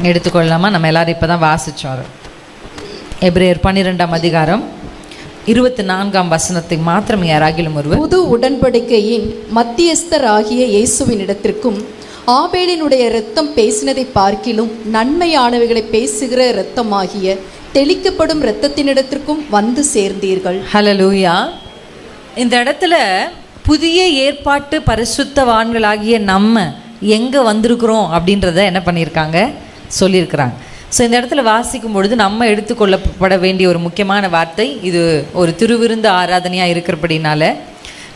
எடுத்துக்கொள்ளலாமா? நம்ம எல்லாரும் இப்போ தான் வாசித்தோம். எபிரேயர் 12ஆம் அதிகாரம் 24ஆம் வசனத்தை மாத்திரம் யாராகிலும் ஒருவர். புது உடன்படிக்கையின் மத்தியஸ்தர் ஆகிய இயேசுவினிடத்திற்கும் ஆபேலினுடைய இரத்தம் பேசினதை பார்க்கிலும் நன்மையானவைகளை பேசுகிற இரத்தமாகிய தெளிக்கப்படும் இரத்தத்தினிடத்திற்கும் வந்து சேர்ந்தீர்கள். ஹல்லேலூயா. இந்த இடத்துல புதிய ஏற்பாட்டு பரிசுத்தவான்களாகிய நம்ம எங்கே வந்திருக்கிறோம் அப்படின்றத என்ன பண்ணியிருக்காங்க, சொல்லியிருக்கிறாங்க. ஸோ இந்த இடத்துல வாசிக்கும் பொழுது நம்ம எடுத்துக்கொள்ளப்பட வேண்டிய ஒரு முக்கியமான வார்த்தை, இது ஒரு திருவிருந்து ஆராதனையாக இருக்கிறபடினால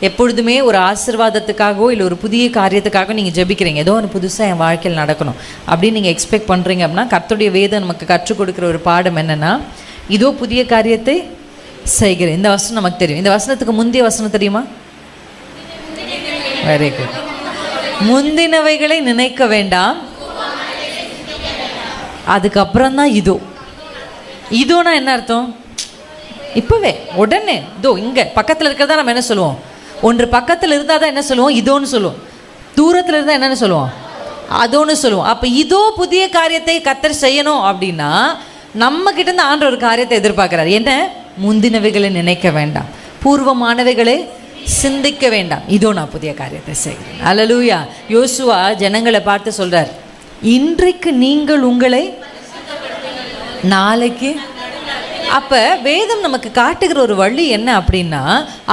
எப்பொழுதுமே ஒரு ஆசீர்வாதத்துக்காகவோ இல்லை ஒரு புதிய காரியத்துக்காக நீங்கள் ஜெபிக்கிறீங்க, ஏதோ ஒரு புதுசாக என் வாழ்க்கையில் நடக்கணும் அப்படின்னு நீங்கள் எக்ஸ்பெக்ட் பண்ணுறீங்க அப்படின்னா, கர்த்தருடைய வேதம் நமக்கு கற்றுக் கொடுக்குற ஒரு பாடம் என்னென்னா, இதோ புதிய காரியத்தை செய்கிறேன். இந்த வசனம் நமக்கு தெரியும். இந்த வசனத்துக்கு முந்தைய வசனம் தெரியுமா? Very good. முந்தினவைகளை நினைக்க வேண்டாம், அதுக்கப்புறம் தான் இதோ. இதோனா என்ன அர்த்தம்? இப்போவே உடனே இதோ இங்கே பக்கத்தில் இருக்கிறதா நம்ம என்ன சொல்லுவோம்? ஒன்று பக்கத்தில் இருந்தால் தான் என்ன சொல்லுவோம்? இதோன்னு சொல்லுவோம். தூரத்தில் இருந்தால் என்னென்னு சொல்லுவோம்? அதோன்னு சொல்லுவோம். அப்போ இதோ புதிய காரியத்தை கர்த்தர் செய்யணும் அப்படின்னா நம்ம கிட்டேருந்து ஆண்டவர் ஒரு காரியத்தை எதிர்பார்க்குறாரு. என்ன? முந்தினவைகளை நினைக்க வேண்டாம், பூர்வமானவைகளை சிந்திக்க வேண்டாம், இதோ நான் புதிய காரியத்தை செய்கிறேன். அல்லேலூயா. யோசுவா ஜனங்களை பார்த்து சொல்கிறார், இன்றைக்கு நீங்கள் உங்களை நாளைக்கு. அப்போ வேதம் நமக்கு காட்டுகிற ஒரு வழி என்ன அப்படின்னா,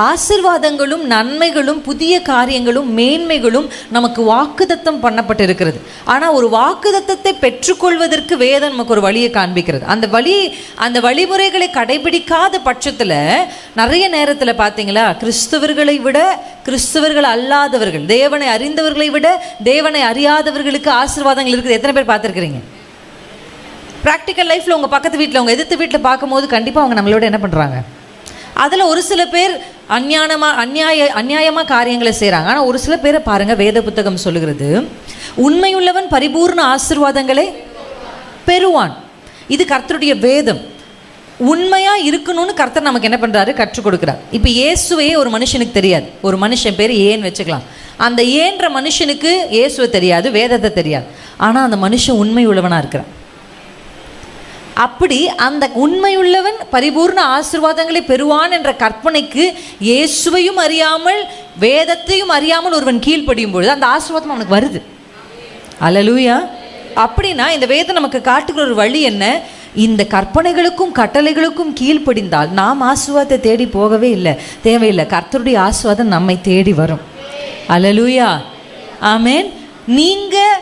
ஆசீர்வாதங்களும் நன்மைகளும் புதிய காரியங்களும் மேன்மைகளும் நமக்கு வாக்குத்தத்தம் பண்ணப்பட்டு இருக்கிறது. ஆனால் ஒரு வாக்குத்தத்தத்தை பெற்றுக்கொள்வதற்கு வேதம் நமக்கு ஒரு வழியை காண்பிக்கிறது. அந்த வழிமுறைகளை கடைபிடிக்காத பட்சத்தில் நிறைய நேரத்தில் பார்த்தீங்களா, கிறிஸ்தவர்களை விட கிறிஸ்தவர்கள் அல்லாதவர்கள், தேவனை அறிந்தவர்களை விட தேவனை அறியாதவர்களுக்கு ஆசீர்வாதங்கள் இருக்குது. எத்தனை பேர் பார்த்துருக்கிறீங்க? ப்ராக்டிக்கல் லைஃப்பில் உங்கள் பக்கத்து வீட்டில், உங்கள் எதிர்த்து வீட்டில் பார்க்கும்போது கண்டிப்பாக அவங்க நம்மளோட என்ன பண்ணுறாங்க? அதில் ஒரு சில பேர் அநியாயமாக காரியங்களை செய்கிறாங்க. ஆனால் ஒரு சில பேரை பாருங்கள், வேத புத்தகம் சொல்லுகிறது, உண்மையுள்ளவன் பரிபூர்ண ஆசீர்வாதங்களை பெறுவான். இது கர்த்தருடைய வேதம். உண்மையாக இருக்கணும்னு கர்த்தர் நமக்கு என்ன பண்ணுறாரு? கற்றுக் கொடுக்குறார். இப்போ இயேசுவே ஒரு மனுஷனுக்கு தெரியாது. ஒரு மனுஷன் பேர் ஏன்னு வச்சுக்கலாம். அந்த ஏன்ற மனுஷனுக்கு இயேசுவை தெரியாது, வேதத்தை தெரியாது. ஆனால் அந்த மனுஷன் உண்மை உள்ளவனாக இருக்கிறான். அப்படி அந்த உண்மையுள்ளவன் பரிபூர்ண ஆசீர்வாதங்களை பெறுவான் என்ற கற்பனைக்கு இயேசுவையும் அறியாமல் வேதத்தையும் அறியாமல் ஒருவன் கீழ்ப்படியும் பொழுது அந்த ஆசீர்வாதம் அவனுக்கு வருது. அல்லேலூயா. அப்படின்னா இந்த வேதம் நமக்கு காட்டுகிற ஒரு வழி என்ன? இந்த கற்பனைகளுக்கும் கட்டளைகளுக்கும் கீழ்ப்படிந்தால் நாம் ஆசீர்வாதத்தை தேடி போகவே இல்லை, தேவையில்லை. கர்த்தருடைய ஆசீர்வாதம் நம்மை தேடி வரும். அல்லேலூயா. ஆமேன். நீங்கள்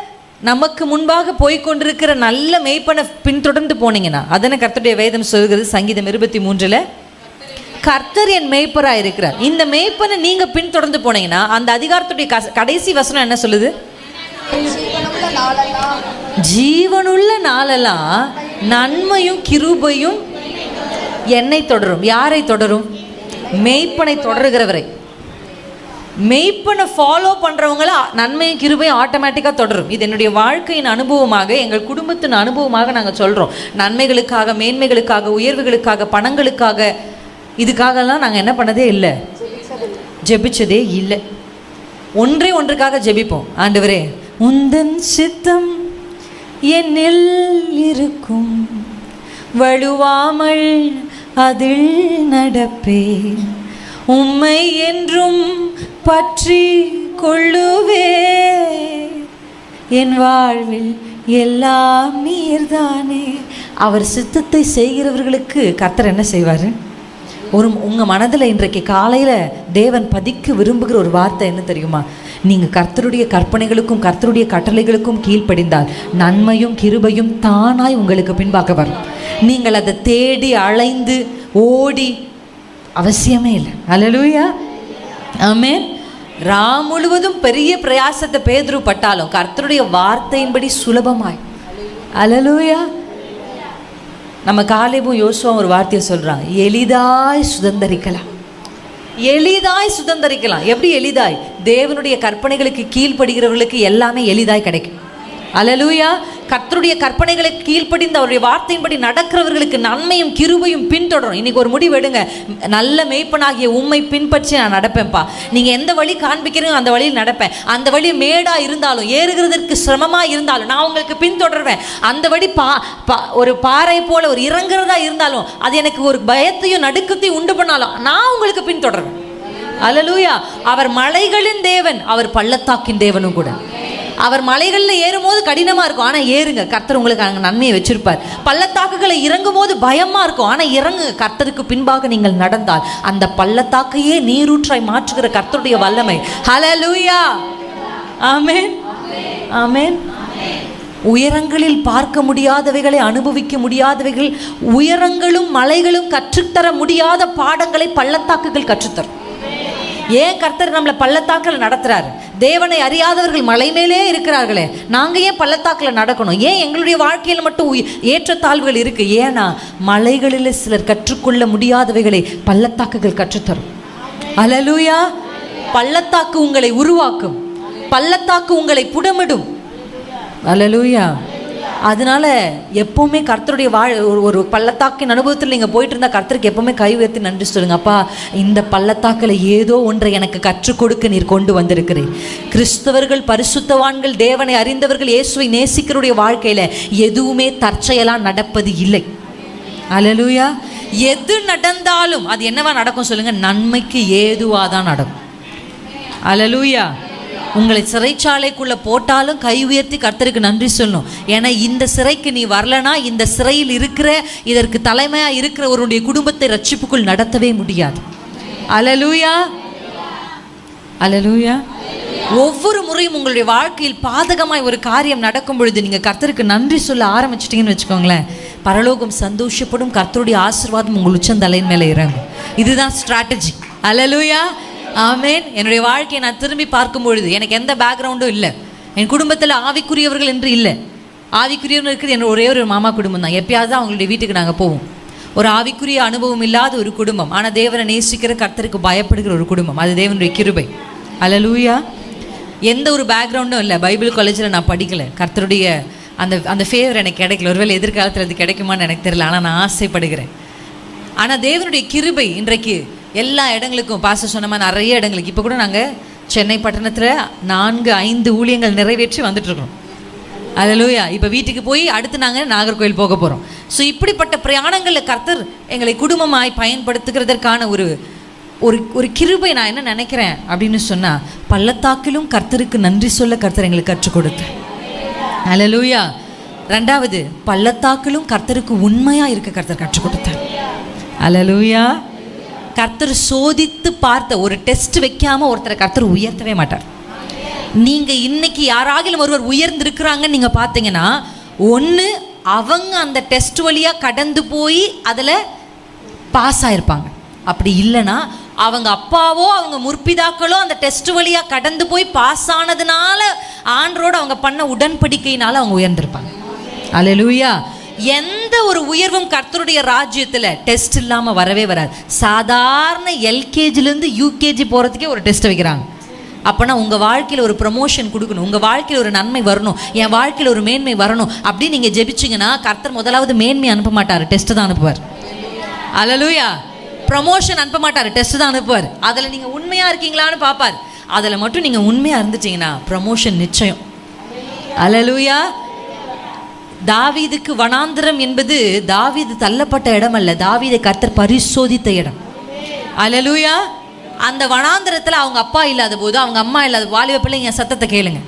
நமக்கு முன்பாக போய்கொண்டிருக்கிற நல்ல மேய்ப்பனை பின்தொடர்ந்து போனீங்கன்னா, அதனை கர்த்தருடைய வேதம் சொல்கிறது. சங்கீதம் 23 கர்த்தர் என் மேய்ப்பராக இருக்கிறார். இந்த மேய்ப்பனை நீங்க பின்தொடர்ந்து போனீங்கன்னா அந்த அதிகாரத்துடைய கடைசி வசனம் என்ன சொல்லுது? ஜீவனுள்ள நாளெல்லாம் நன்மையும் கிருபையும் என்னை தொடரும். யாரை தொடரும்? மேய்ப்பனை தொடருகிறவரை. மெய்ப்பனை ஃபாலோ பண்ணுறவங்கள நன்மையும் கிருபையும் ஆட்டோமேட்டிக்காக தொடரும். இது என்னுடைய வாழ்க்கையின் அனுபவமாக, எங்கள் குடும்பத்தின் அனுபவமாக நாங்கள் சொல்கிறோம். நன்மைகளுக்காக, மேன்மைகளுக்காக, உயர்வுகளுக்காக, பணங்களுக்காக, இதுக்காகலாம் நாங்கள் என்ன பண்ணதே இல்லை, ஜெபிச்சதே இல்லை. ஒன்றுக்காக ஜெபிப்போம். ஆண்டவரே, உந்தன் சித்தம் என்னில் இருக்கும், வழுவாமல் அதில் நடப்பேன், உம்மை என்றும் பற்றி கொள்ளுவே, என் வாழ்வில் எல்லாம் நீர்தானே. அவர் சித்தத்தை செய்கிறவர்களுக்கு கர்த்தர் என்ன செய்வார்? உங்கள் மனதில் இன்றைக்கு காலையில் தேவன் பதிக்க விரும்புகிற ஒரு வார்த்தை என்ன தெரியுமா? நீங்கள் கர்த்தருடைய கற்பனைகளுக்கும் கர்த்தருடைய கட்டளைகளுக்கும் கீழ்ப்படிந்தால் நன்மையும் கிருபையும் தானாய் உங்களுக்கு பின்பாக வரும். நீங்கள் அதை தேடி அலைந்து ஓடி அவசியமே இல்லை. அல்லேலூயா. ஆமென். முழுவதும் பெரிய பிரயாசத்தை பேதுரு பட்டாலும் கர்த்தருடைய வார்த்தையின்படி சுலபமாய். அல்லேலூயா. நம்ம காலேபும் யோசுவாவும் ஒரு வார்த்தையை சொல்றாங்க, எளிதாய் சுதந்தரிக்கலாம். எளிதாய் சுதந்தரிக்கலாம். எப்படி எளிதாய்? தேவனுடைய கற்பனைகளுக்கு கீழ்ப்படுகிறவர்களுக்கு எல்லாமே எளிதாய் கிடைக்கும். அல்லேலூயா. கர்த்தருடைய கற்பனைகளை கீழ்ப்படிந்து அவருடைய வார்த்தையின்படி நடக்கிறவர்களுக்கு நன்மையும் கிருபையும் பின்தொடரும். இன்னைக்கு ஒரு முடிவு எடுங்க, நல்ல மேய்ப்பனாகிய உம்மை பின்பற்றி நான் நடப்பேன்ப்பா. நீங்க எந்த வழி காண்பிக்கிறீங்க அந்த வழியில் நடப்பேன். அந்த வழி மேடா இருந்தாலும் ஏறுகிறதற்கு சிரமமா இருந்தாலும் நான் உங்களுக்கு பின்தொடர்வேன். அந்த வழி ஒரு பாறை போல ஒரு இறங்குறதா இருந்தாலும் அது எனக்கு ஒரு பயத்தையும் நடுக்கத்தையும் உண்டு பண்ணாலும் நான் உங்களுக்கு பின்தொடர்வேன். அல்லேலூயா. அவர் மலைகளின் தேவன், அவர் பள்ளத்தாக்கின் தேவனும் கூட. அவர் மலைகளில் ஏறும்போது கடினமாக இருக்கும், ஆனால் ஏறுங்க, கர்த்தர் உங்களுக்கு அங்கே நன்மையை வச்சிருப்பார். பள்ளத்தாக்குகளை இறங்கும் போது பயமாக இருக்கும், ஆனால் இறங்குங்க, கர்த்தருக்கு பின்பாக நீங்கள் நடந்தால் அந்த பள்ளத்தாக்கையே நீரூற்றாய் மாற்றுகிற கர்த்தருடைய வல்லமை. ஹல்லேலூயா. ஆமென், ஆமென். உயரங்களில் பார்க்க முடியாதவைகளை அனுபவிக்க முடியாதவைகள், உயரங்களும் மலைகளும் கற்றுத்தர முடியாத பாடங்களை பள்ளத்தாக்குகள் கற்றுத்தரும். ஏன் கர்த்தர் நம்மளை பள்ளத்தாக்கில் நடத்துறாரு? தேவனை அறியாதவர்கள் மலை மேலே இருக்கிறார்களே, நாங்கள் ஏன் பள்ளத்தாக்கில் நடக்கணும்? ஏன் எங்களுடைய வாழ்க்கையில் மட்டும் ஏற்றத்தாழ்வுகள் இருக்கு? ஏன்னா மலைகளில் சிலர் கற்றுக்கொள்ள முடியாதவைகளை பள்ளத்தாக்குகள் கற்றுத்தரும். அல்லேலூயா. பள்ளத்தாக்கு உங்களை உருவாக்கும், பள்ளத்தாக்கு உங்களை புடமிடும். அல்லேலூயா. அதனால எப்பவுமே கர்த்தருடைய ஒரு பள்ளத்தாக்கின் அனுபவத்தில் நீங்கள் போயிட்டு இருந்தால் கர்த்தருக்கு எப்பவுமே கை உயர்த்தி நன்றி சொல்லுங்க. அப்பா, இந்த பள்ளத்தாக்கில் ஏதோ ஒன்றை எனக்கு கற்றுக் கொடுக்க நீர் கொண்டு வந்திருக்கிறேன். கிறிஸ்தவர்கள், பரிசுத்தவான்கள், தேவனை அறிந்தவர்கள், இயேசுவை நேசிக்கிறவருடைய வாழ்க்கையில் எதுவுமே தற்செயலாக நடப்பது இல்லை. அல்லேலூயா. எது நடந்தாலும் அது என்னவா நடக்கும் சொல்லுங்க? நன்மைக்கு ஏதுவாதான் நடக்கும். அல்லேலூயா. உங்களை சிறைச்சாலைக்குள்ளே போட்டாலும் கை உயர்த்தி கர்த்தருக்கு நன்றி சொல்லணும். ஏன்னா இந்த சிறைக்கு நீ வரலனா இந்த சிறையில் இருக்கிற, இதற்கு தலைமையாக இருக்கிற ஒருவருடைய குடும்பத்தை ரட்சிப்புக்குள் நடத்தவே முடியாது. அல்லேலூயா, அல்லேலூயா. ஒவ்வொரு முறையும் உங்களுடைய வாழ்க்கையில் பாதகமாய் ஒரு காரியம் நடக்கும் பொழுது நீங்கள் கர்த்தருக்கு நன்றி சொல்ல ஆரம்பிச்சிட்டிங்கன்னு வச்சுக்கோங்களேன், பரலோகம் சந்தோஷப்படும், கர்த்தருடைய ஆசீர்வாதம் உங்கள் உச்சந்தலையின் மேலே இறங்கும். இதுதான் ஸ்ட்ராட்டஜி. அல்லேலூயா, ஆமென். என்னுடைய வாழ்க்கையை நான் திரும்பி பார்க்கும் பொழுது எனக்கு எந்த பேக்ரவுண்டும் இல்லை. என் குடும்பத்தில் ஆவிக்குரியவர்கள் என்று இல்லை. ஆவிக்குரியவர்கள் இருக்குது என்னோட ஒரே ஒரு மாமா குடும்பம் தான். எப்பயாவது தான் அவங்களுடைய வீட்டுக்கு நாங்கள் போவோம். ஒரு ஆவிக்குரிய அனுபவம் இல்லாத ஒரு குடும்பம், ஆனால் தேவனை நேசிக்கிற, கர்த்தருக்கு பயப்படுகிற ஒரு குடும்பம். அது தேவனுடைய கிருபை. அல்லேலூயா. எந்த ஒரு பேக்ரவுண்டும் இல்லை. பைபிள் காலேஜில் நான் படிக்கலை. கர்த்தருடைய அந்த ஃபேவர் எனக்கு கிடைக்கல. ஒருவேளை எதிர்காலத்தில் அது கிடைக்குமான்னு எனக்கு தெரியல, ஆனால் நான் ஆசைப்படுகிறேன். ஆனால் தேவனுடைய கிருபை இன்றைக்கு எல்லா இடங்களுக்கும், பாஸ்டர் சொன்ன மாதிரி நிறைய இடங்களுக்கு, இப்போ கூட நாங்கள் சென்னை பட்டணத்தில் 4-5 ஊழியங்கள் நிறைவேற்றி வந்துட்டுருக்கோம். அல்லேலூயா. இப்போ வீட்டுக்கு போய் அடுத்து நாங்கள் நாகர்கோவில் போக போகிறோம். ஸோ இப்படிப்பட்ட பிரயாணங்களில் கர்த்தர் எங்களை குடும்பமாய் பயன்படுத்துகிறதற்கான ஒரு ஒரு கிருபை. நான் என்ன நினைக்கிறேன் அப்படின்னு சொன்னால், பள்ளத்தாக்கிலும் கர்த்தருக்கு நன்றி சொல்ல கர்த்தர் எங்களுக்கு கற்றுக் கொடுத்தார். அல்லேலூயா. 2வது, பள்ளத்தாக்கிலும் கர்த்தருக்கு உண்மையாக இருக்க கர்த்தர் கற்றுக் கொடுத்தார். அல்லேலூயா. கர்த்தர் சோதித்து பார்த்த, ஒரு டெஸ்ட் வைக்காமல் ஒருத்தரை கர்த்தர் உயர்த்தவே மாட்டார். நீங்கள் இன்னைக்கு யாராகிலும் ஒருவர் உயர்ந்திருக்கிறாங்கன்னு நீங்கள் பார்த்தீங்கன்னா, ஒன்று அவங்க அந்த டெஸ்ட் வழியாக கடந்து போய் அதில் பாஸ் ஆகிருப்பாங்க. அப்படி இல்லைன்னா அவங்க அப்பாவோ அவங்க முற்பிதாக்களோ அந்த டெஸ்ட் வழியாக கடந்து போய் பாஸ் ஆனதுனால, ஆண்டரோடு அவங்க பண்ண உடன்படிக்கையினால அவங்க உயர்ந்திருப்பாங்க. அல்லேலூயா. எந்த ஒரு உயர்வும் கர்த்தருடைய ராஜ்யத்தில் டெஸ்ட் இல்லாமல் வரவே வராது. சாதாரண எல்கேஜிலேருந்து யூகேஜி போகிறதுக்கே ஒரு டெஸ்ட் வைக்கிறாங்க. அப்போனா உங்கள் வாழ்க்கையில் ஒரு ப்ரமோஷன் கொடுக்கணும், உங்கள் வாழ்க்கையில் ஒரு நன்மை வரணும், என் வாழ்க்கையில் ஒரு மேன்மை வரணும் அப்படின்னு நீங்கள் ஜெபிச்சிங்கன்னா, கர்த்தர் முதலாவது மேன்மை அனுப்ப மாட்டார், டெஸ்ட் தான் அனுப்புவார். அல்லேலூயா. ப்ரமோஷன் அனுப்ப மாட்டார், டெஸ்ட் தான் அனுப்புவார். அதில் நீங்கள் உண்மையாக இருக்கீங்களான்னு பார்ப்பார். அதில் மட்டும் நீங்கள் உண்மையாக இருந்துட்டீங்கன்னா ப்ரமோஷன் நிச்சயம். அல்லேலூயா. தாவீதுக்கு வனாந்திரம் என்பது தாவீது தள்ளப்பட்ட இடம் அல்ல, தாவீதை கர்த்தர் பரிசோதித்த இடம். அல்லேலூயா. அந்த வனாந்திரத்தில் அவங்க அப்பா இல்லாத போது, அவங்க அம்மா இல்லாத, வாலிப பிள்ளைங்க சத்தத்தை கேளுங்க.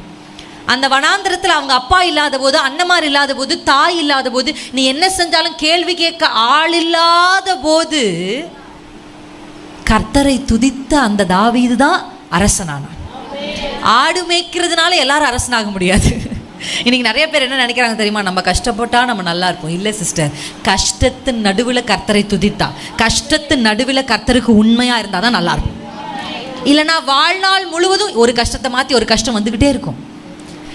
அந்த வனாந்திரத்தில் அவங்க அப்பா இல்லாத போது, அண்ணமார் இல்லாத போது, தாய் இல்லாத போது, நீ என்ன செஞ்சாலும் கேள்வி கேட்க ஆள் இல்லாத போது கர்த்தரை துதித்த அந்த தாவீது தான் அரசனானான். ஆடு மேய்க்கிறதுனால எல்லாரும் அரசனாக முடியாது. இன்னைக்கு நிறைய பேர் என்ன நினைக்கிறாங்க தெரியுமா? நம்ம கஷ்டப்பட்டா நம்ம நல்லா இருப்போம். இல்லை சிஸ்டர், கஷ்டத்தின் நடுவில் கர்த்தரை துதித்தா, கஷ்டத்தின் நடுவில் கர்த்தருக்கு உண்மையாக இருந்தால் தான் நல்லா இருக்கும். இல்லைனா வாழ்நாள் முழுவதும் ஒரு கஷ்டத்தை மாற்றி ஒரு கஷ்டம் வந்துக்கிட்டே இருக்கும்.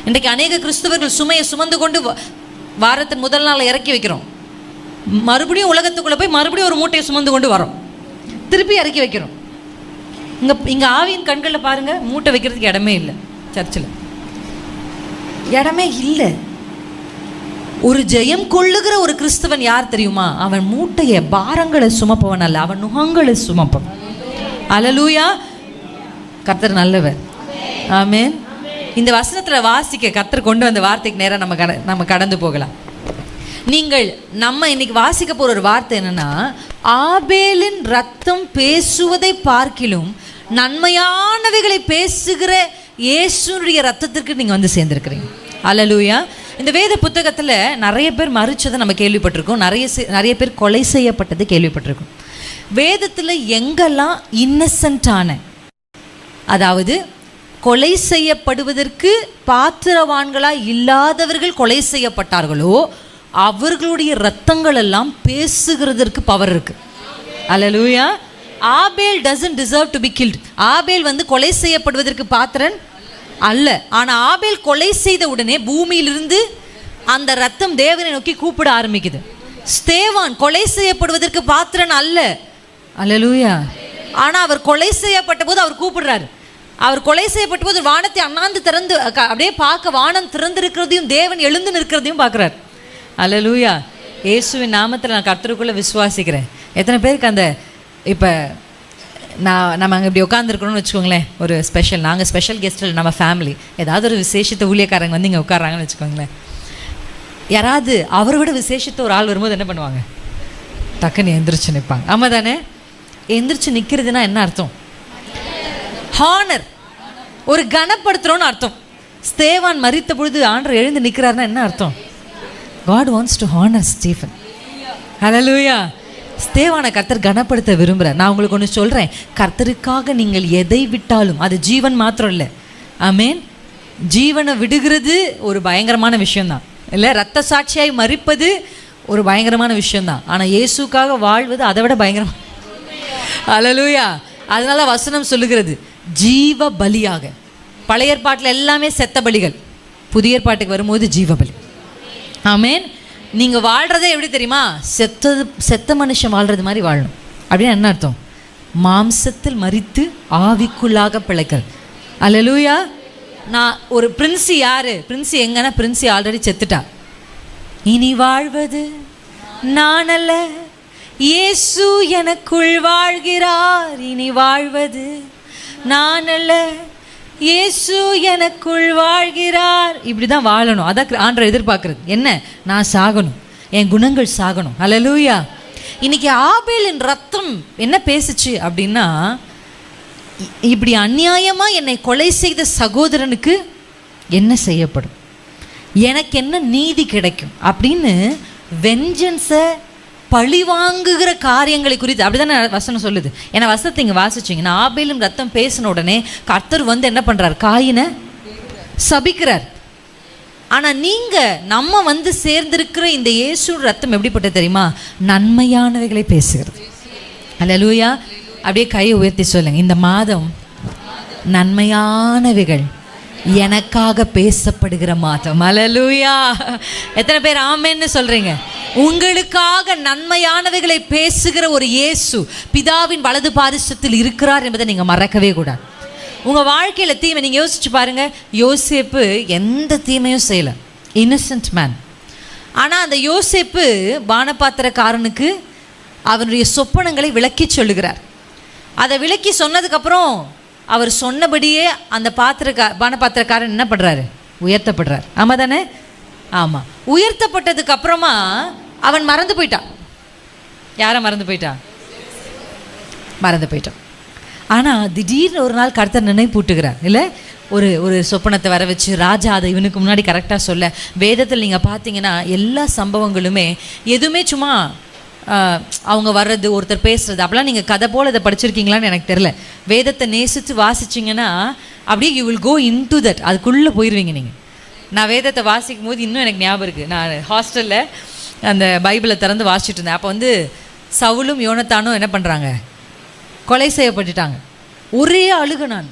இன்றைக்கு அநேக கிறிஸ்தவர்கள் சுமையை சுமந்து கொண்டு வாரத்தின் முதல் நாள் இறக்கி வைக்கிறோம், மறுபடியும் உலகத்துக்குள்ளே போய் மறுபடியும் ஒரு மூட்டையை சுமந்து கொண்டு வரோம், திருப்பி இறக்கி வைக்கிறோம். இங்கே ஆவியின் கண்களில் பாருங்கள், மூட்டை வைக்கிறதுக்கு இடமே இல்லை சர்ச்சில். இடமே இல்லை. ஒரு ஜெயம் கொள்ளுகிற ஒரு கிறிஸ்தவன் யார் தெரியுமா? அவன் மூட்டைய பாரங்களை சுமப்பவன் அல்ல, அவன் நுகங்களை சுமப்பவன். அல்லேலூயா. கர்த்தர் நல்லவர். ஆமென். இந்த வசனத்துல வாசிக்க கர்த்தர் கொண்டு வந்த வார்த்தைக்கு நேரம் நம்ம கடந்து போகலாம். நீங்கள் நம்ம இன்னைக்கு வாசிக்க போற ஒரு வார்த்தை என்னன்னா, ஆபேலின் ரத்தம் பேசுவதை பார்க்கிலும் நன்மையானவைகளை பேசுகிற இயேசுனுடைய ரத்தத்திற்கு நீங்க வந்து சேர்ந்திருக்கிறீங்க. அல்லேலூயா. இந்த வேத புத்தகத்துல நிறைய பேர் மரிச்சதை நம்ம கேள்விப்பட்டிருக்கோம், நிறைய பேர் கொலை செய்யப்பட்டது கேள்விப்பட்டிருக்கோம். வேதத்துல எங்கெல்லாம் இன்னசென்டான, அதாவது கொலை செய்யப்படுவதற்கு பாத்திரவான்களாய் இல்லாதவர்கள் கொலை செய்யப்பட்டார்களோ அவர்களுடைய ரத்தங்கள் எல்லாம் பேசுகிறதற்கு பவர் இருக்கு. அல்லேலூயா. ஆபேல் doesn't deserve to be killed. ஆபேல் வந்து கொலை செய்யப்படுவதற்கு பாத்திரன் அல்ல. ஆனா ஆபேல் கொலை செய்த உடனே பூமியிலிருந்து அந்த ரத்தம் தேவனை நோக்கி கூப்பிட ஆரம்பிக்குது. ஸ்தேவான் கொலை செய்யப்படுவதற்கு பாத்திரன் அல்ல. அல்லேலூயா. ஆனா அவர் கொலை செய்யப்பட்ட போது அவர் கூப்பிடுறாரு. அவர் கொலை செய்யப்பட்ட போது வானத்தை அண்ணாந்து திறந்து அப்படியே பார்க்க வானம் திறந்து இருக்கிறதையும் தேவன் எழுந்து நிற்கிறதையும் பார்க்குறார். அல்லேலூயா. இயேசுவின் நாமத்தில் நான் கர்த்தருக்குள்ளே விசுவாசிக்கிறேன். எத்தனை பேருக்கு அந்த இப்போ நம்ம அங்கே இப்படி உட்காந்துருக்கணும்னு வச்சுக்கோங்களேன், ஒரு ஸ்பெஷல், நாங்கள் ஸ்பெஷல் கெஸ்ட்டில் நம்ம ஃபேமிலி ஏதாவது ஒரு விசேஷத்தை ஊழியக்காரங்க வந்து இங்கே உட்காராங்கன்னு வச்சுக்கோங்களேன், யாராவது அவரை விட விசேஷத்தை ஒரு ஆள் வரும்போது என்ன பண்ணுவாங்க? டக்குன்னு எந்திரிச்சு நிற்பாங்க. ஆமாம் தானே? எந்திரிச்சு நிற்கிறதுனா என்ன அர்த்தம்? ஹானர், ஒரு கனப்படுத்துகிறோன்னு அர்த்தம். ஸ்தேவான் மரித்த பொழுது ஆண்டவர் எழுந்து நிற்கிறாருன்னா என்ன அர்த்தம்? God wants to honor Stephen. Hallelujah. ஸ்தேவானை கர்த்தர் கனப்படுத்த விரும்புகிறார். நான் உங்களுக்கு ஒன்று சொல்கிறேன், கர்த்தருக்காக நீங்கள் எதை விட்டாலும் அது ஜீவன் மாத்திரம் இல்லை. ஆமென். ஜீவனை விடுகிறது ஒரு பயங்கரமான விஷயம்தான், இல்லை? ரத்த சாட்சியாய் மரிப்பது ஒரு பயங்கரமான விஷயம்தான். ஆனால் இயேசுக்காக வாழ்வது அதை விட பயங்கரமான. ஹல்லேலூயா. அதனால வசனம் சொல்லுகிறது ஜீவ பலியாக. பழைய ஏற்பாட்டில் எல்லாமே செத்த பலிகள், புதிய ஏற்பாட்டுக்கு வரும்போது ஜீவ பலி. ஆமென். நீங்கள் வாழ்கிறதே எப்படி தெரியுமா? செத்த மனுஷன் வாழ்கிறது மாதிரி வாழணும். அப்படின்னு என்ன அர்த்தம்? மாம்சத்தில் மரித்து ஆவிக்குள்ளாக பிழைக்கள். அல்லேலூயா. நான் ஒரு பிரின்சி, யாரு பிரின்சி? எங்கன்னா பிரின்சி ஆல்ரெடி செத்துட்டா. இனி வாழ்வது நான் அல்ல, இயேசு எனக்குள் வாழ்கிறார். இனி வாழ்வது நான் அல்ல, இயேசு எனக்குள் வாழ்கிறார். இப்படி தான் வாழணும். அதான் ஆண்டவர் எதிர்பார்க்குறது. என்ன? நான் சாகணும், என் குணங்கள் சாகணும். அல்லேலூயா. இன்னைக்கு ஆபேலின் ரத்தம் என்ன பேசுச்சு அப்படின்னா, இப்படி அநியாயமாக என்னை கொலை செய்த சகோதரனுக்கு என்ன செய்யப்படும், எனக்கு என்ன நீதி கிடைக்கும் அப்படின்னு வெஞ்சன்ஸை பழி வாங்குகிற காரியங்களை குறித்து அப்படிதானே வசனம் சொல்லுது. ஏன்னா வசனத்தை இங்கே வாசிச்சிங்கன்னா ஆபேலும் ரத்தம் பேசின உடனே கர்த்தர் வந்து என்ன பண்ணுறார்? காயினை சபிக்கிறார். ஆனால் நீங்கள் நம்ம வந்து சேர்ந்திருக்கிற இந்த இயேசு ரத்தம் எப்படிப்பட்டது தெரியுமா? நன்மையானவைகளை பேசுகிறது. அல்லேலூயா. அப்படியே கையை உயர்த்தி சொல்லுங்க, இந்த மாதம் நன்மையானவைகள் எனக்காக பேசப்படுகிற மாதம். அல்லேலூயா. எத்தனை பேர் ஆமென்னு சொல்றீங்க? உங்களுக்காக நன்மையானவைகளை பேசுகிற ஒரு இயேசு பிதாவின் வலது பாரிசத்தில் இருக்கிறார் என்பதை நீங்க மறக்கவே கூடாது. உங்க வாழ்க்கையில தீமை நீங்க யோசிச்சு பாருங்க. யோசேப்பு எந்த தீமையும் செய்யல, இன்னசென்ட் மேன். ஆனா அந்த யோசேப்பு பானபாத்திரக்காரனுக்கு அவனுடைய சொப்பனங்களை விளக்கி சொல்லுகிறார். அதை விளக்கி சொன்னதுக்கப்புறம் அவர் சொன்னபடியே அந்த பானபாத்திரக்காரன் என்ன பண்ணுறாரு? உயர்த்தப்படுறார். ஆமாம் தானே? ஆமாம். உயர்த்தப்பட்டதுக்கு அப்புறமா அவன் மறந்து போயிட்டான். யாரை மறந்து போயிட்டான்? மறந்து போயிட்டான். ஆனால் திடீர்னு ஒரு நாள் கர்த்தர் நினைப்பூட்டுகிறார், இல்லை? ஒரு சொப்பனத்தை வர வச்சு ராஜா அதை இவனுக்கு முன்னாடி கரெக்டாக சொல்ல. வேதத்தில் நீங்கள் பார்த்தீங்கன்னா எல்லா சம்பவங்களுமே எதுவுமே சும்மா அவங்க வர்றது, ஒருத்தர் பேசுறது, அப்படிலாம் நீங்கள் கதை போல் இதை படிச்சிருக்கீங்களான்னு எனக்கு தெரில. வேதத்தை நேசித்து வாசிச்சிங்கன்னா அப்படியே you will go into that, அதுக்குள்ளே போயிடுவீங்க நீங்கள். நான் வேதத்தை வாசிக்கும் போது இன்னும் எனக்கு ஞாபகம் இருக்குது. நான் ஹாஸ்டலில் அந்த பைபிளை திறந்து வாசிச்சுட்டு இருந்தேன். அப்போ வந்து சவுலும் யோனத்தானும் என்ன பண்ணுறாங்க? கொலை செய்யப்பட்டுட்டாங்க. ஒரே அழுக நான்,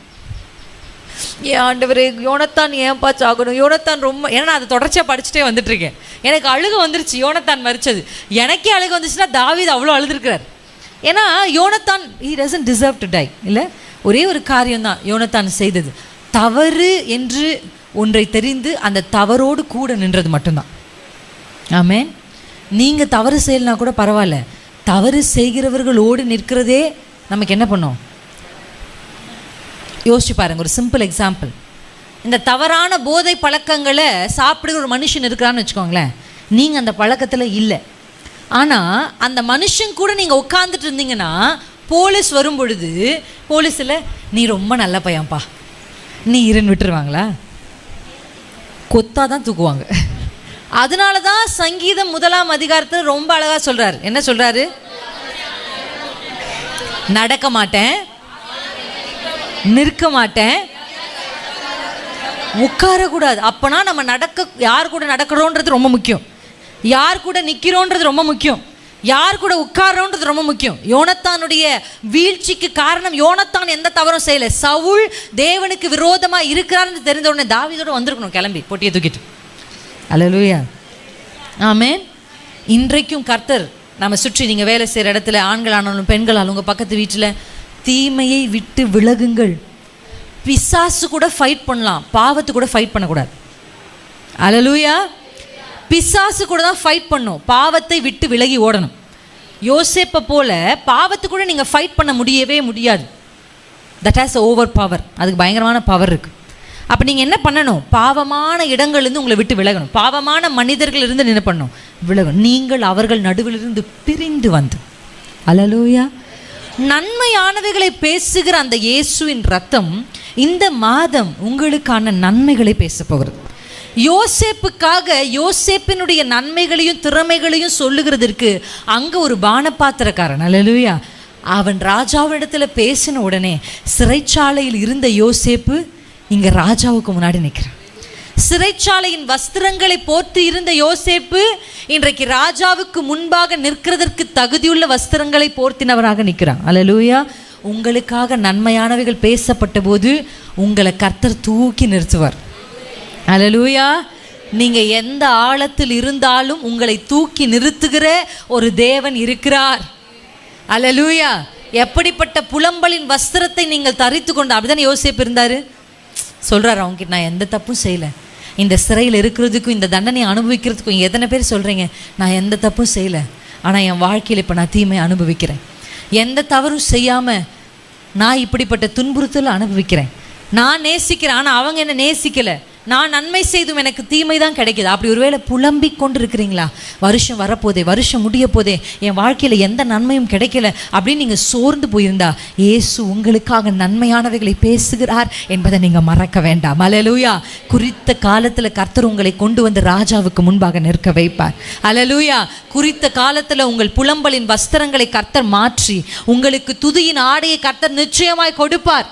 ஏன் ஆண்டவரே யோனத்தான் ஏன்பா சாகணும்? யோனத்தான் ரொம்ப, ஏன்னா நான் அதை தொடர்ச்சியாக படிச்சுட்டே வந்துட்டுருக்கேன். எனக்கு அழுக வந்துருச்சு யோனத்தான் மரிச்சது. எனக்கே அழுக வந்துச்சுன்னா தாவீது அவ்வளோ அழுதுருக்கிறார். ஏன்னா யோனத்தான் he doesn't deserve to die, இல்லை? ஒரே ஒரு காரியம்தான் யோனத்தான் செய்தது. தவறு என்று ஒன்றை தெரிந்து அந்த தவறோடு கூட நின்றது மட்டும்தான். ஆமென். நீங்கள் தவறு செய்யலைனா கூட பரவாயில்ல, தவறு செய்கிறவர்களோடு நிற்கிறதே நமக்கு என்ன பண்ணும்? யோசிச்சு பாருங்க. ஒரு சிம்பிள் எக்ஸாம்பிள், இந்த தவறான போதை பழக்கங்களை சாப்பிடுற ஒரு மனுஷன் இருக்கிறான்னு வச்சுக்கோங்களேன். நீங்கள் அந்த பழக்கத்தில் இல்லை, ஆனால் அந்த மனுஷன் கூட நீங்கள் உட்காந்துட்டு இருந்தீங்கன்னா போலீஸ் வரும் பொழுது போலீஸில் நீ ரொம்ப நல்ல பையன்ப்பா நீ இருன்னு விட்டுருவாங்களா? கொத்தா தான் தூக்குவாங்க. அதனால தான் சங்கீதம் 1 ரொம்ப அழகாக சொல்கிறார். என்ன சொல்கிறாரு? நடக்க மாட்டேன், நிற்க மாட்டேன், உட்காரக்கூடாது. அப்போனா நம்ம யார் கூட நடக்கிறோன்றது ரொம்ப முக்கியம், யார் கூட நிற்கிறோன்றது ரொம்ப முக்கியம், யார் கூட உட்காரோன்றது ரொம்ப முக்கியம். யோனத்தானுடைய வீழ்ச்சிக்கு காரணம், யோனத்தான் எந்த தவறும் செய்யலை. சவுல் தேவனுக்கு விரோதமாக இருக்கிறான்னு தெரிந்த உடனே தாவீதோட வந்திருக்கணும் கிளம்பி பொட்டியை தூக்கிட்டு. அல்லேலூயா, ஆமென். இன்றைக்கும் கர்த்தர் நம்ம சுற்றி, நீங்கள் வேலை செய்கிற இடத்துல ஆண்கள் ஆனாலும் பெண்கள் ஆனாலும் உங்கள் பக்கத்து வீட்டில் தீமையை விட்டு விலகுங்கள். பிசாசு கூட ஃபைட் பண்ணலாம், பாவத்து கூட ஃபைட் பண்ணக்கூடாது. அல்லேலூயா. பிசாசு கூட தான் ஃபைட் பண்ணும், பாவத்தை விட்டு விலகி ஓடணும். யோசேப்பை போல பாவத்து கூட நீங்கள் ஃபைட் பண்ண முடியவே முடியாது. தட் ஹாஸ் ஓவர் பவர், அதுக்கு பயங்கரமான பவர் இருக்குது. அப்போ நீங்கள் என்ன பண்ணணும்? பாவமான இடங்கள்லேருந்து உங்களை விட்டு விலகணும், பாவமான மனிதர்கள் இருந்து என்ன பண்ணணும்? விலகணும். நீங்கள் அவர்கள் நடுவிலிருந்து பிரிந்து வந்து, அல்லேலூயா, நன்மையானவைகளை பேசுகிற அந்த இயேசுவின் ரத்தம் இந்த மாதம் உங்களுக்கான நன்மைகளை பேச போகிறது. யோசேப்புக்காக யோசேப்பினுடைய நன்மைகளையும் திறமைகளையும் சொல்லுகிறதற்கு அங்கே ஒரு பானபாத்திரக்காரன், அல்லேலூயா, அவன் ராஜாவிடத்துல பேசின உடனே சிறைச்சாலையில் இருந்த யோசேப்பு இங்கே ராஜாவுக்கு முன்னாடி நிற்கிறான். சிறைச்சாலையின் வஸ்திரங்களை போட்டு இருந்த யோசேப்பு இன்றைக்கு ராஜாவுக்கு முன்பாக நிற்கிறதற்கு தகுதியுள்ள வஸ்திரங்களை போர்த்தினவராக நிற்கிறான். அல்லேலூயா. உங்களுக்காக நன்மையானவைகள் பேசப்பட்ட போது உங்களை கர்த்தர் தூக்கி நிறுத்துவார். அல்லேலூயா. நீங்கள் எந்த ஆழத்தில் இருந்தாலும் உங்களை தூக்கி நிறுத்துகிற ஒரு தேவன் இருக்கிறார். அல்லேலூயா. எப்படிப்பட்ட புலம்பலின் வஸ்திரத்தை நீங்கள் தரித்து கொண்டு, அப்படிதான் யோசேப்பு இருந்தார். சொல்கிறார் அவங்ககிட்ட, நான் எந்த தப்பும் செய்யலை, இந்த சிறையில் இருக்கிறதுக்கும் இந்த தண்டனையை அனுபவிக்கிறதுக்கும் எத்தனை பேர் சொல்கிறீங்க, நான் எந்த தப்பும் செய்யலை, ஆனால் என் வாழ்க்கையில் இப்போ நான் தீமை அனுபவிக்கிறேன், எந்த தவறும் செய்யாமல் நான் இப்படிப்பட்ட துன்புறுத்தலை அனுபவிக்கிறேன், நான் நேசிக்கிறேன் ஆனால் அவங்க என்ன நேசிக்கலை, நான் நன்மை செய்தும் எனக்கு தீமை தான் கிடைக்கிது. அப்படி ஒருவேளை புலம்பிக் கொண்டு இருக்கிறீங்களா? வருஷம் வரப்போதே, வருஷம் முடிய போதே, என் வாழ்க்கையில் எந்த நன்மையும் கிடைக்கல அப்படின்னு நீங்கள் சோர்ந்து போயிருந்தா, இயேசு உங்களுக்காக நன்மையானவைகளை பேசுகிறார் என்பதை நீங்கள் மறக்க வேண்டாம். அல்லேலூயா. குறித்த காலத்தில் கர்த்தர் உங்களை கொண்டு வந்து ராஜாவுக்கு முன்பாக நிற்க வைப்பார். அல்லேலூயா. குறித்த காலத்தில் உங்கள் புலம்பலின் வஸ்திரங்களை கர்த்தர் மாற்றி உங்களுக்கு துதியின் ஆடையை கர்த்தர் நிச்சயமாய் கொடுப்பார்.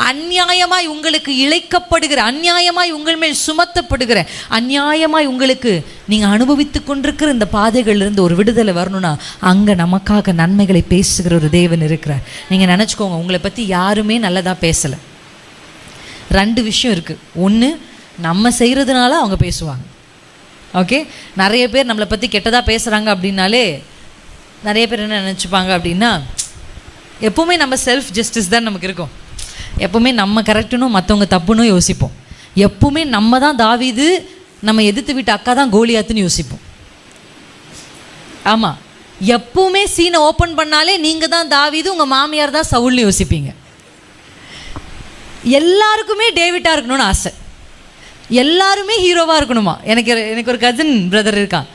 அநியாயமாய் உங்களுக்கு இழைக்கப்படுகிற, அநியாயமாய் உங்கள் மேல் சுமத்தப்படுகிற, அநியாயமாய் உங்களுக்கு நீங்கள் அனுபவித்து கொண்டிருக்கிற இந்த பாதைகளிலிருந்து ஒரு விடுதலை வரணும்னா அங்கே நமக்காக நன்மைகளை பேசுகிற ஒரு தேவன் இருக்கிறார். நீங்கள் நினச்சிக்கோங்க, உங்களை பற்றி யாருமே நல்லதாக பேசலை. 2 விஷயம் இருக்குது. ஒன்று, நம்ம செய்கிறதுனால அவங்க பேசுவாங்க. ஓகே, நிறைய பேர் நம்மளை பற்றி கெட்டதாக பேசுகிறாங்க அப்படின்னாலே நிறைய பேர் என்ன நினச்சிப்பாங்க அப்படின்னா, எப்போவுமே நம்ம செல்ஃப் ஜஸ்டிஸ் தான் நமக்கு இருக்கும். எப்போவுமே நம்ம கரெக்டுனும் மற்றவங்க தப்புன்னு யோசிப்போம். எப்போவுமே நம்ம தான் தாவீது, நம்ம எதிர்த்து விட்டு அக்கா தான் கோலியாத்துன்னு யோசிப்போம். ஆமாம், எப்போவுமே சீனை ஓப்பன் பண்ணாலே நீங்கள் தான் தாவீது, உங்கள் மாமியார் தான் சவுல்னு யோசிப்பீங்க. எல்லாருக்குமே டேவிட்டாக இருக்கணும்னு ஆசை, எல்லாருமே ஹீரோவாக இருக்கணுமா. எனக்கு ஒரு கசின் பிரதர் இருக்கான்.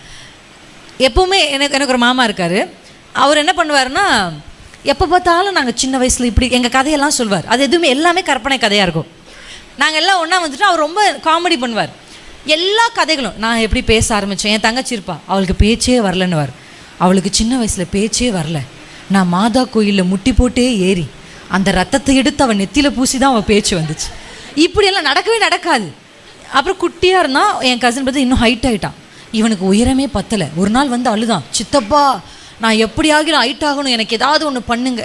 எப்போவுமே எனக்கு ஒரு மாமா இருக்கார். அவர் என்ன பண்ணுவாருன்னா, எப்போ பார்த்தாலும் நாங்கள் சின்ன வயசில் இப்படி எங்கள் கதையெல்லாம் சொல்வார். அது எதுவுமே எல்லாமே கற்பனை கதையாக இருக்கும். நாங்கள் எல்லாம் ஒன்றா வந்துட்டு அவர் ரொம்ப காமெடி பண்ணுவார். எல்லா கதைகளும், நான் எப்படி பேச ஆரம்பித்தேன், என் தங்கச்சி இருப்பா, அவளுக்கு பேச்சே வரலன்னுவார். அவளுக்கு சின்ன வயசில் பேச்சே வரல, நான் மாதா கோயிலில் முட்டி போட்டே ஏறி அந்த ரத்தத்தை எடுத்து அவள் நெத்தியில் பூசி தான் அவள் பேச்சு வந்துச்சு. இப்படியெல்லாம் நடக்கவே நடக்காது. அப்புறம் குட்டியாக இருந்தால் என் கசின் பார்த்து இன்னும் ஹைட் ஆகிட்டான். இவனுக்கு உயரமே பத்தலை. ஒரு நாள் வந்து அழுதான், சித்தப்பா நான் எப்படி ஆகிலும் ஹைட் ஆகணும், எனக்கு ஏதாவது ஒன்று பண்ணுங்க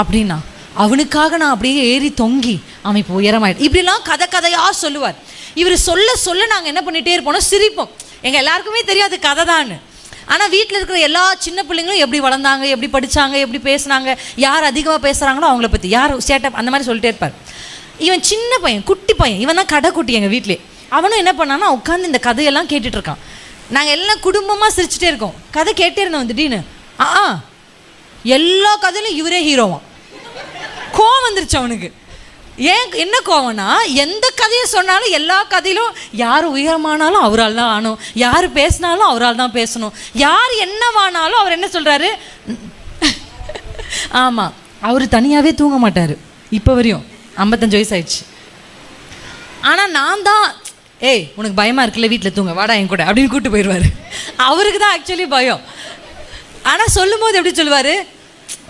அப்படின்னா. அவனுக்காக நான் அப்படியே ஏறி தொங்கி அவன் இப்போ உயரமாயிட்டு, இப்படிலாம் கதையாக சொல்லுவார். இவர் சொல்ல சொல்ல நாங்கள் என்ன பண்ணிகிட்டே இருப்போம்னா சிரிப்போம். எங்கள் எல்லாருக்குமே தெரியாது கதை தான். ஆனால் வீட்டில் இருக்கிற எல்லா சின்ன பிள்ளைங்களும் எப்படி வளர்ந்தாங்க, எப்படி படித்தாங்க, எப்படி பேசுனாங்க, யார் அதிகமாக பேசுகிறாங்களோ அவங்கள பற்றி, யார் ஸ்டேட்டப் அந்த மாதிரி சொல்லிட்டே இருப்பார். இவன் சின்ன பையன், குட்டி பையன், இவன் தான் கடை குட்டி எங்கள் வீட்டிலே. அவனும் என்ன பண்ணான்னா உட்காந்து இந்த கதையெல்லாம் கேட்டுட்டு இருக்கான். நாங்கள் எல்லாம் குடும்பமாக சிரிச்சுட்டே இருக்கோம். கதை கேட்டே இருந்தோம். திடீர்னு எல்லா கதையிலும் இவரே ஹீரோவான். கோவம் வந்துருச்சு அவனுக்கு. ஏன் என்ன கோவம்னா, எந்த கதையை சொன்னாலும் எல்லா கதையிலும் யார் உயரமானாலும் அவரால் தான் ஆனும், யார் பேசினாலும் அவரால் தான் பேசணும், யார் என்னவானாலும் அவர் என்ன சொல்கிறாரு, ஆமாம் அவர் தனியாகவே தூங்க மாட்டார். இப்போ வரையும் 55 வயசு ஆயிடுச்சு. ஆனால் நான் தான் ஏய் உனக்கு பயமாக இருக்குல்ல, வீட்டில் தூங்க வாடா என் கூட அப்படின்னு கூப்பிட்டு போயிடுவார். அவருக்கு தான் ஆக்சுவலி பயம். ஆனால் சொல்லும் போது எப்படி சொல்லுவார்,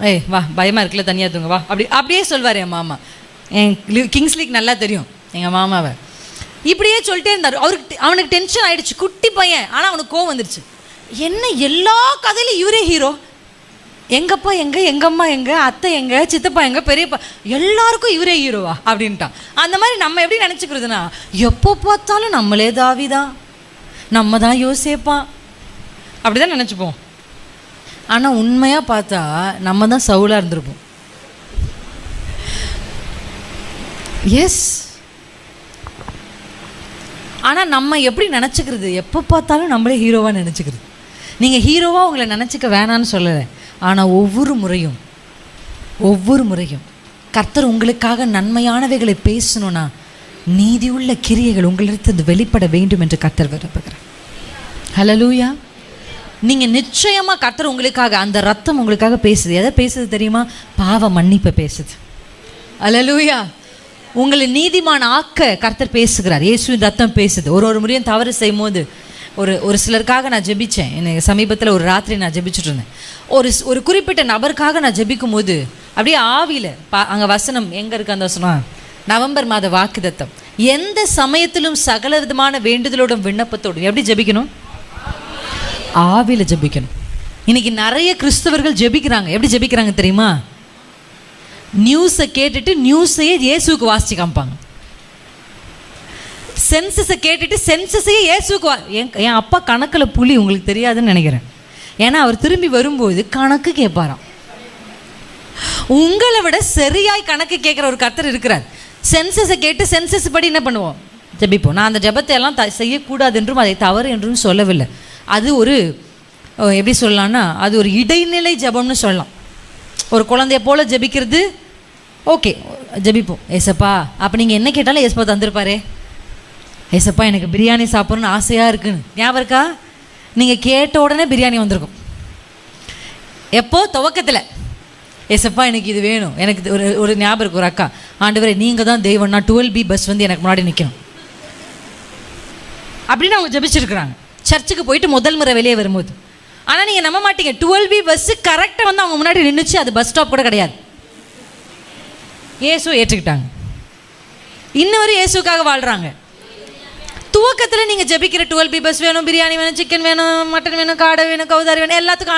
ஏய் வா பயமாக இருக்குல்ல தனியாக தூங்க வா அப்படியே சொல்வார். என் மாமா, என் கிங்ஸ்லிக்கு நல்லா தெரியும் எங்கள் மாமாவை. இப்படியே சொல்லிட்டே இருந்தார். அவனுக்கு டென்ஷன் ஆகிடுச்சு. குட்டி பையன், ஆனால் அவனுக்கு கோவம் வந்துருச்சு. என்ன எல்லா கதையிலும் இவரே ஹீரோ, எங்கப்பா எங்கே, எங்கம்மா எங்கே, அத்தை எங்கே, சித்தப்பா எங்கே, பெரியப்பா, எல்லாருக்கும் இவரே ஹீரோவா அப்படின்ட்டான். அந்த மாதிரி நம்ம எப்படி நினச்சிக்கிறதுனா, எப்போ பார்த்தாலும் நம்மளே தாவிதான், நம்ம தான் யோசிப்பா, அப்படி தான் நினச்சிப்போம். ஆனால் உண்மையாக பார்த்தா நம்ம தான் சவுலாக இருந்திருப்போம். எஸ். ஆனால் நம்ம எப்படி நினச்சிக்கிறது, எப்போ பார்த்தாலும் நம்மளே ஹீரோவாக நினச்சிக்கிறது. நீங்கள் ஹீரோவாக உங்களை நினச்சிக்க வேணான்னு சொல்லலை. ஆனால் ஒவ்வொரு முறையும் கர்த்தர் உங்களுக்காக நன்மையானவைகளை பேசணும்னா நீதியுள்ள கிரியைகள் உங்களிடத்து வெளிப்பட வேண்டும் என்று கர்த்தர் விரும்புகிறார். ஹல்லேலூயா. நீங்கள் நிச்சயமாக கர்த்தர் உங்களுக்காக, அந்த ரத்தம் உங்களுக்காக பேசுது. எதை பேசுது தெரியுமா? பாவ மன்னிப்பை பேசுது. ஹல்லேலூயா. உங்களை நீதிமான் ஆக்க கர்த்தர் பேசுகிறார். இயேசுவின் ரத்தம் பேசுது. ஒரு முறையும் தவறு செய்யும் போது ஒரு சிலருக்காக நான் ஜெபித்தேன். எனக்கு சமீபத்தில் ஒரு ராத்திரி நான் ஜெபிச்சுட்டு இருந்தேன். ஒரு குறிப்பிட்ட நபருக்காக நான் ஜெபிக்கும் போது அப்படியே ஆவியில் அங்கே வசனம் எங்கே இருக்கு, அந்த வசனம் நவம்பர் மாத வாக்குத்தத்தம், எந்த சமயத்திலும் சகல விதமான வேண்டுதலோடும் விண்ணப்பத்தோடும் எப்படி ஜெபிக்கணும்? ஆவியில் ஜெபிக்கணும். இன்னைக்கு நிறைய கிறிஸ்தவர்கள் ஜெபிக்கிறாங்க. எப்படி ஜெபிக்கிறாங்க தெரியுமா? நியூஸை கேட்டுட்டு நியூஸையே இயேசுக்கு வாசிச்சு காமிப்பாங்க. சென்சஸை கேட்டுட்டு சென்சஸையே இயேசுக்கு என் அப்பா கணக்கில் புலி, உங்களுக்கு தெரியாதுன்னு நினைக்கிறேன். ஏன்னா அவர் திரும்பி வரும்போது கணக்கு கேட்பாராம். உங்களை விட சரியாய் கணக்கு கேட்குற ஒரு கர்த்தர் இருக்கிறார். சென்சஸை கேட்டு சென்சஸ் படி என்ன பண்ணுவோம்? ஜெபிப்போம். நான் அந்த ஜெபத்தை எல்லாம் செய்யக்கூடாது என்றும் அதை தவறு என்றும் சொல்லவில்லை. அது ஒரு எப்படி சொல்லலாம்னா, அது ஒரு இடைநிலை ஜெபம்னு சொல்லலாம். ஒரு குழந்தைய போல் ஜெபிக்கிறது ஓகே, ஜெபிப்போம். ஏசப்பா, அப்போ நீங்கள் என்ன கேட்டாலும் ஏசப்பா தந்திருப்பாரே. ஏசப்பா எனக்கு பிரியாணி சாப்பிட்றன்னு ஆசையாக இருக்குன்னு ஞாபகம் இருக்கா? நீங்கள் கேட்ட உடனே பிரியாணி வந்திருக்கும். எப்போ? துவக்கத்தில் ஏசப்பா எனக்கு இது வேணும். எனக்கு ஒரு ஞாபகம் இருக்கு, ஒரு அக்கா, ஆண்டவரே நீங்கள் தான் தெய்வம்னா 12B பஸ் வந்து எனக்கு முன்னாடி நிற்கணும் அப்படின்னு அவங்க ஜெபிச்சிருக்கிறாங்க. சர்ச்சுக்கு போயிட்டு முதல் முறை வெளியே வரும்போது. ஆனால் நீங்கள் நம்ப மாட்டீங்க, 12B பஸ்ஸு கரெக்டாக வந்து அவங்க முன்னாடி நின்றுச்சு. அது பஸ் ஸ்டாப் கூட கிடையாது. இயேசு ஏற்றுக்கிட்டாங்க. இன்னொரு இயேசுக்காக வாழ்கிறாங்க. துவக்கத்தில் நீங்கள் ஜெபிக்கிற 12B பஸ் வேணும், பிரியாணி வேணும், சிக்கன் வேணும், மட்டன் வேணும், காடை வேணும், கவுதாரி வேணும், எல்லாத்துக்கும்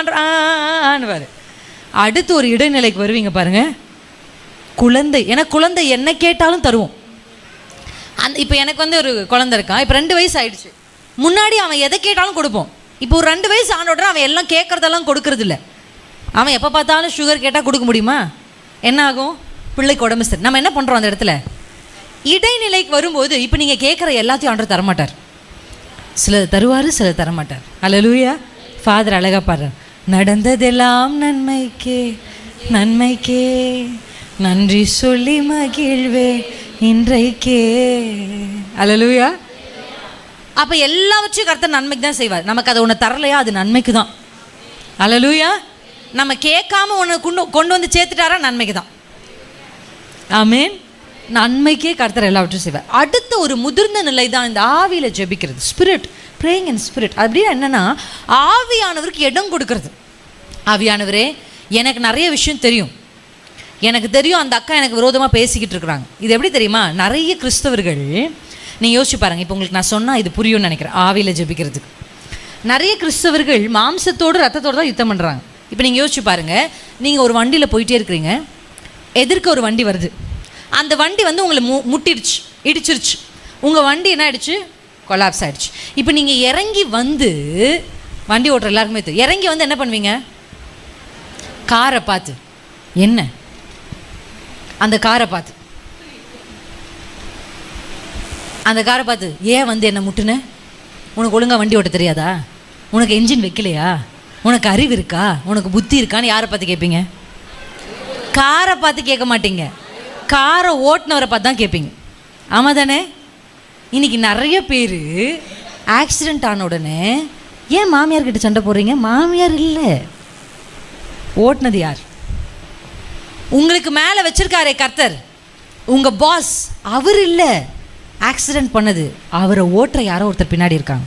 ஆண்டுவார். அடுத்து ஒரு இடைநிலைக்கு வருவீங்க பாருங்க, குழந்தை. ஏன்னா குழந்தை என்ன கேட்டாலும் தருவோம். இப்போ எனக்கு வந்து ஒரு குழந்தை இருக்கான். இப்போ 2 வயசு ஆயிடுச்சு. முன்னாடி அவன் எதை கேட்டாலும் கொடுப்போம். இப்போ ஒரு 2 வயசு ஆன உடனே அவன் எல்லாம் கேட்குறதெல்லாம் கொடுக்கறது இல்லை. அவன் எப்போ பார்த்தாலும் சுகர் கேட்டால் கொடுக்க முடியுமா? என்ன ஆகும்? பிள்ளைக்கு உடம்பு சரி. நம்ம என்ன பண்ணுறோம் அந்த இடத்துல? இடைநிலைக்கு வரும்போது இப்போ நீங்கள் கேட்குற எல்லாத்தையும் ஆண்டவர் தரமாட்டார். சிலர் தருவார், சிலர் தரமாட்டார். அல்லேலூயா. ஃபாதர் அழகாக பாடுறார், நடந்ததெல்லாம் நன்மைக்கே நன்மைக்கே நன்றி சொல்லி மகிழ்வே இன்றைக்கே. அல்லேலூயா. அப்போ எல்லாவற்றையும் கர்த்தர் நன்மைக்கு தான் செய்வார். நமக்கு அதை ஒன்று தரலையா, அது நன்மைக்கு தான். அல்லேலூயா. நம்ம கேட்காம ஒன்று கொண்டு வந்து சேர்த்துட்டாரா, நன்மைக்கு தான். ஆமேன். நன்மைக்கே கர்த்தர் எல்லாவற்றையும் செய்வார். அடுத்த ஒரு முதிர்ந்த நிலை தான் இந்த ஆவியில் ஜெபிக்கிறது. Spirit, praying in spirit. அப்படின்னா என்னென்னா, ஆவியானவருக்கு இடம் கொடுக்கறது. ஆவியானவரே, எனக்கு நிறைய விஷயம் தெரியும், எனக்கு தெரியும் அந்த அக்கா எனக்கு விரோதமாக பேசிக்கிட்டு இருக்கிறாங்க. இது எப்படி தெரியுமா? நிறைய கிறிஸ்தவர்கள், நீங்கள் யோசிச்சு பாருங்கள், இப்போ உங்களுக்கு நான் சொன்னால் இது புரியும்னு நினைக்கிறேன். ஆவியில் ஜெபிக்கிறதுக்கு நிறைய கிறிஸ்தவர்கள் மாம்சத்தோடு ரத்தத்தோடு தான் யுத்தம் பண்ணுறாங்க. இப்போ நீங்கள் யோசிச்சு பாருங்கள், நீங்கள் ஒரு வண்டியில் போயிட்டே இருக்கிறீங்க, எதிர்க்க ஒரு வண்டி வருது. அந்த வண்டி வந்து உங்களை முட்டிடுச்சு, இடிச்சிருச்சு. உங்கள் வண்டி என்ன ஆகிடுச்சு? கொலாப்ஸ் ஆகிடுச்சு. இப்போ நீங்கள் இறங்கி வந்து, வண்டி ஓட்டுற எல்லாருக்குமே தெரியும், இறங்கி வந்து என்ன பண்ணுவீங்க? காரை பார்த்து, என்ன அந்த காரை பார்த்து அந்த காரை பார்த்து ஏன் வந்து என்ன முட்டுன, உனக்கு ஒழுங்காக வண்டி ஓட்ட தெரியாதா, உனக்கு என்ஜின் வைக்கலையா, உனக்கு அறிவு இருக்கா, உனக்கு புத்தி இருக்கான்னு யாரை பார்த்து கேட்பீங்க? காரை பார்த்து கேட்க மாட்டீங்க, காரை ஓட்டுனவரை பார்த்து தான் கேட்பீங்க. ஆமாம் தானே? இன்றைக்கி நிறைய பேர் ஆக்சிடெண்ட் ஆன உடனே ஏன் மாமியார்கிட்ட சண்டை போடுறீங்க? மாமியார் இல்லை, ஓட்டுனது யார்? உங்களுக்கு மேலே வச்சிருக்காரே கர்த்தர், உங்கள் பாஸ், அவர் இல்லை ஆக்சிடெண்ட் பண்ணது, அவரை ஓட்டுற யாரோ ஒருத்தர் பின்னாடி இருக்காங்க.